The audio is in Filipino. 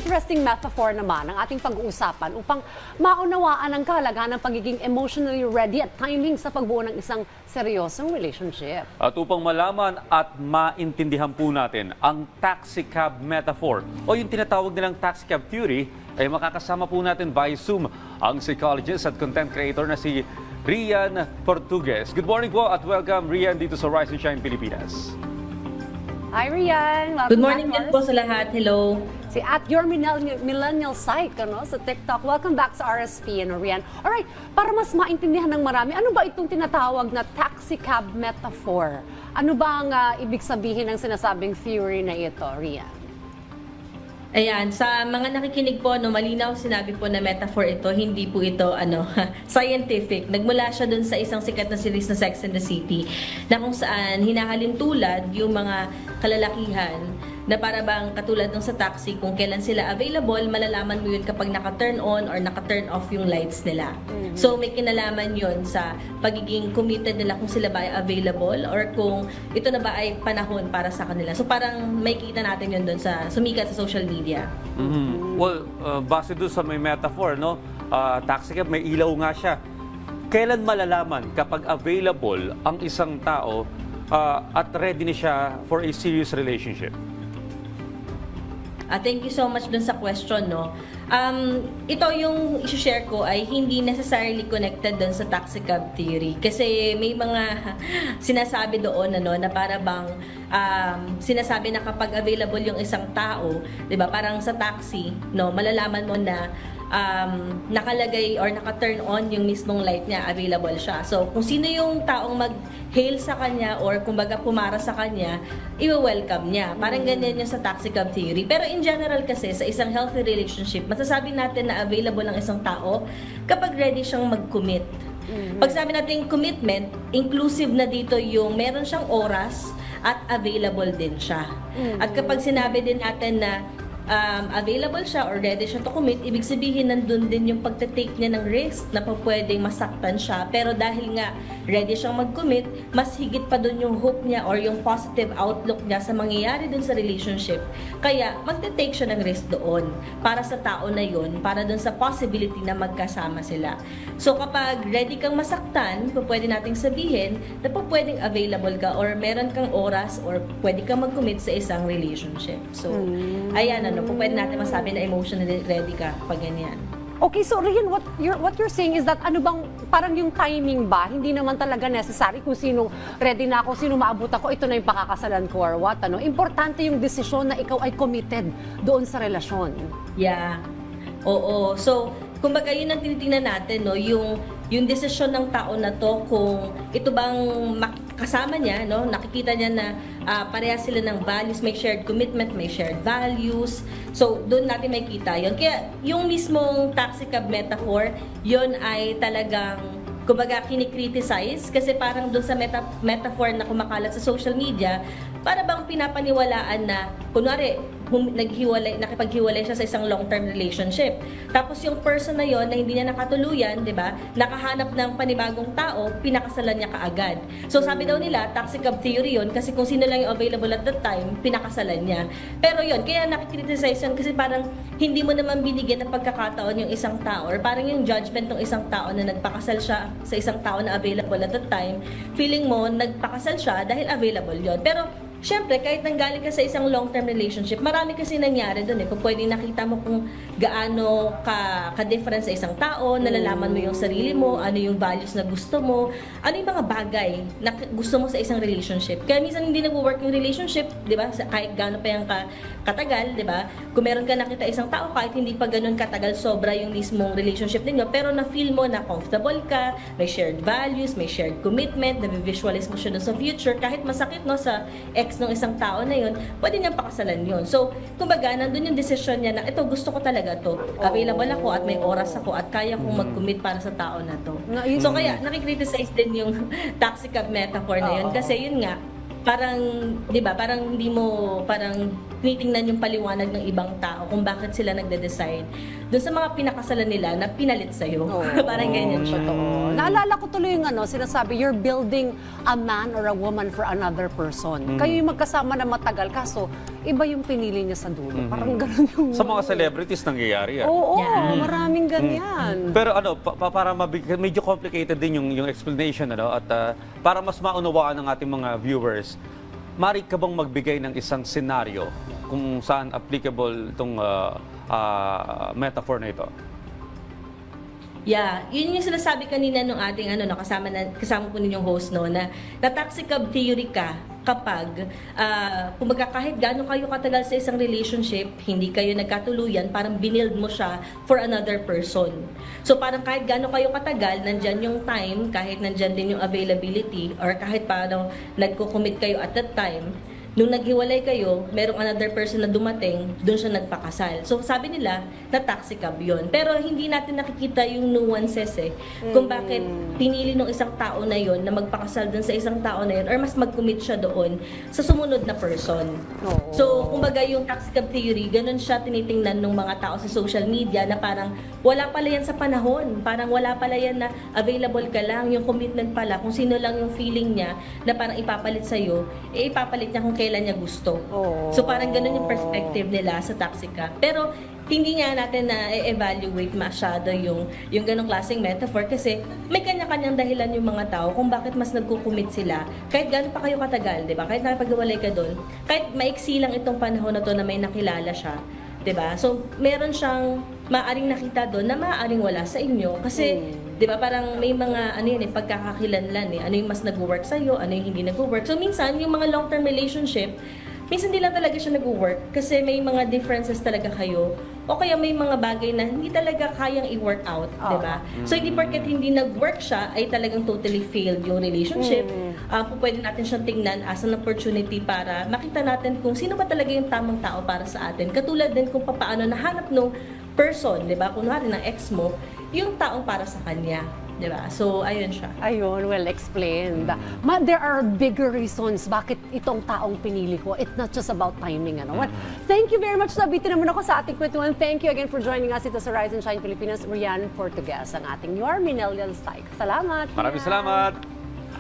interesting metaphor naman ang ating pag-uusapan upang maunawaan ang kahalagahan ng pagiging emotionally ready at timing sa pagbuo ng isang seryosong relationship. At upang malaman at maintindihan po natin ang taxi cab metaphor o yung tinatawag nilang taxi cab theory, ay makakasama po natin via Zoom ang psychologist at content creator na si Rian Portugues. Good morning po at welcome Rian dito sa Rise and Shine Pilipinas. Hi Rian! Welcome Good morning back din po sa lahat. Hello. Si at your millennial site sa TikTok. Welcome back sa RSP, Rian. Alright, para mas maintindihan ng marami, ano ba itong tinatawag na taxi cab metaphor? Ano ba ang ibig sabihin ng sinasabing theory na ito, Rian? Ayan, sa mga nakikinig po, malinaw sinabi po na metaphor ito, hindi po ito scientific. Nagmula siya dun sa isang sikat na series na Sex and the City na kung saan hinahalin tulad yung mga kalalakihan na para bang katulad ng sa taxi, kung kailan sila available, malalaman mo yun kapag naka-turn on or naka-turn off yung lights nila. So may kinalaman yun sa pagiging committed nila kung sila ba ay available or kung ito na ba ay panahon para sa kanila. So parang may kita natin yun dun sa sumikat sa social media. Well, base doon sa may metaphor, taxi cab, may ilaw nga siya. Kailan malalaman kapag available ang isang tao at ready na siya for a serious relationship? Thank you so much dun sa question, ito yung i-share ko ay hindi necessarily connected dun sa taxi cab theory. Kasi may mga sinasabi doon na para bang sinasabi na kapag available yung isang tao, 'di ba? Parang sa taxi, malalaman mo na nakalagay or naka-turn on yung mismong light niya, available siya. So, kung sino yung taong mag-hail sa kanya or kumbaga pumara sa kanya, i-welcome niya. Parang ganyan yung sa taxi cab theory. Pero in general kasi, sa isang healthy relationship, masasabi natin na available ang isang tao kapag ready siyang mag-commit. Pag sabi natin commitment, inclusive na dito yung meron siyang oras at available din siya. At kapag sinabi din natin na available siya or ready siya to commit, ibig sabihin nandun din yung pagte-take niya ng risk na pwedeng masaktan siya. Pero dahil nga ready siyang mag-commit, mas higit pa dun yung hope niya or yung positive outlook niya sa mangyayari dun sa relationship. Kaya magte-take siya ng risk doon para sa tao na yun, para dun sa possibility na magkasama sila. So kapag ready kang masaktan, pwede nating sabihin na pwedeng available ka or meron kang oras or pwede kang mag-commit sa isang relationship. So, ayan, pwede natin masabi na emotionally ready ka pag ganyan. Okay, so Rian, what you're saying is that ano bang parang yung timing ba, hindi naman talaga necessary kung sino ready na ako, sino maabot ako, ito na yung pakakasalan ko or what, Importante yung desisyon na ikaw ay committed doon sa relasyon. Yeah. Oo. So, kumbaga yun ang tinitingnan natin, yung desisyon ng tao na to, kung ito bang kasama niya, nakikita niya na parehas sila ng values, may shared commitment, may shared values. So, doon natin makikita yun. Kaya, yung mismong taxi cab metaphor, yun ay talagang kumbaga kinikriticize kasi parang doon sa metaphor na kumakalat sa social media, para bang pinapaniwalaan na kunwari nakipaghiwalay siya sa isang long-term relationship. Tapos yung person na yon na hindi niya nakatuluyan, 'di ba? Nakahanap ng panibagong tao, pinakasalan niya kaagad. So sabi daw nila, taxi cab theory yon kasi kung sino lang yung available at that time, pinakasalan niya. Pero yon, kaya nakikriticize yun kasi parang hindi mo naman binigyan ng pagkakataon yung isang tao or parang yung judgment ng isang tao na nagpakasal siya sa isang tao na available at that time, feeling mo nagpakasal siya dahil available yon. Pero siyempre, kahit nanggaling ka sa isang long-term relationship, marami kasi nangyari doon. Kung pwede nakita mo kung gaano ka-different sa isang tao, nalalaman mo yung sarili mo, ano yung values na gusto mo, ano yung mga bagay na gusto mo sa isang relationship. Kaya minsan hindi nag-work yung relationship, di ba? Kahit gaano pa yung katagal, di ba? Kung meron ka nakita isang tao, kahit hindi pa ganun katagal, sobra yung mismong relationship ninyo, pero na-feel mo na comfortable ka, may shared values, may shared commitment, na-visualize mo siya sa future, kahit masakit sa ex ng isang tao na yun, pwede niyang pakasalan yun. So, kumbaga, nandun yung decision niya na ito, gusto ko talaga to. Available ako at may oras ako at kaya kong mag-commit para sa tao na to. So, kaya nakikriticize din yung taxi cab metaphor na yun kasi yun nga, parang, di ba, parang hindi mo, parang tinitingnan yung paliwanag ng ibang tao kung bakit sila nagde-decide doon sa mga pinakasalan nila na pinalit sa'yo. Parang ganyan siya. Totoo. Naalala ko tuloy yung sinasabi, you're building a man or a woman for another person. Kayo yung magkasama na matagal, kaso iba yung pinili niya sa dulo. Parang ganun yung... Sa mga celebrities nangyayari yan. Oo, Yan. maraming ganyan. Pero para medyo complicated din yung explanation, at para mas maunawaan ng ating mga viewers, mari ka bang magbigay ng isang senaryo kung saan applicable itong metaphor na ito? Yeah, yun yung sinasabi kanina nung ating kasama po ninyong host na toxic love theory ka kapag kumbaga kahit gaano kayo katagal sa isang relationship, hindi kayo nagkatuluyan, parang binild mo siya for another person. So parang kahit gaano kayo katagal, nandyan yung time, kahit nandyan din yung availability, or kahit parang nagko-commit kayo at that time, nung naghiwalay kayo, merong another person na dumating, doon siya nagpakasal. So sabi nila, na toxic love yun. Pero hindi natin nakikita yung nuances kung bakit pinili ng isang tao na yun na magpakasal doon sa isang tao na yun or mas mag-commit siya doon sa sumunod na person. Oo. So kumbaga yung toxic love theory, ganun siya tinitingnan ng mga tao sa social media na parang wala pala yan sa panahon. Parang wala pala yan na available ka lang, yung commitment pala, kung sino lang yung feeling niya na parang ipapalit sa'yo, ipapalit niya kung kailan niya gusto. Oo. So parang ganun yung perspective nila sa toxic love. Pero hindi nga natin na evaluate masyado yung ganong klaseng metaphor kasi may kanya-kanyang dahilan yung mga tao kung bakit mas nagko-commit sila kahit gaano pa kayo katagal, 'di ba? Kahit nakipag-iwalay ka doon, kahit maiksi lang itong panahon na to na may nakilala siya, 'di ba? So meron siyang maaring nakita doon na maaring wala sa inyo kasi 'di ba parang may mga pagkakakilanlan ano yung mas nag-work sa iyo, ano yung hindi nag-work. So minsan yung mga long-term relationship, minsan hindi lang talaga siya nag-work kasi may mga differences talaga kayo o kaya may mga bagay na hindi talaga kayang i-work out, 'di ba? So hindi porket hindi nag-work siya ay talagang totally failed yung relationship. Pwede natin siyang tingnan as an opportunity para makita natin kung sino ba talaga yung tamang tao para sa atin. Katulad din kung paano nahanap nung person, 'di ba? Kunwari ng ex mo, yung taong para sa kanya, 'di ba? So ayun siya. Ayun, well explained. There are bigger reasons bakit itong taong pinili ko. It's not just about timing. Well, thank you very much. Nabitin naman ako sa ating kwentuhan. Thank you again for joining us ito sa Rise and Shine Pilipinas. Rian Portugues, ang ating Your Millennial Psych. Salamat. Maraming Rian. salamat.